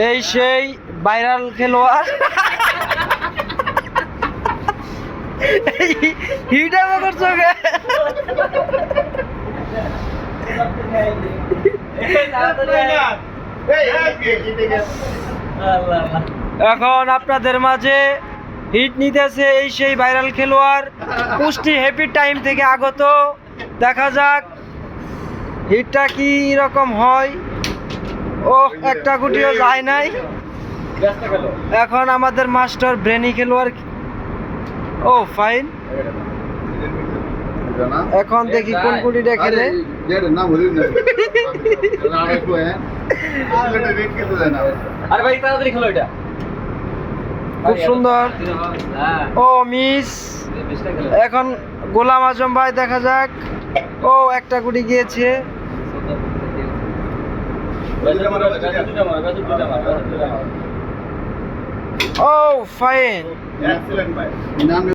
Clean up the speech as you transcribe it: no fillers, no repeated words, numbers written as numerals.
এই সেই ভাইরাল খেলোয়াড় হিটা করছো এখন আপনাদের মাঝে হিট নিতেছে এই সেই ভাইরাল খেলোয়াড় পুষ্টি হ্যাপি টাইম থেকে আগত। দেখা যাক হিটটা কি রকম হয়। ও একটা গুটিও যায় নাই। এখন আমাদের মাস্টার ব্রেনি খেলোয়াড়। ও ফাইন। এখন দেখি কোন গুটিটা খেলে। খুব সুন্দর। ও মিস। এখন গোলাম আজম ভাই দেখা যাক। ও একটা গুটি গিয়েছে। ও ফাইন।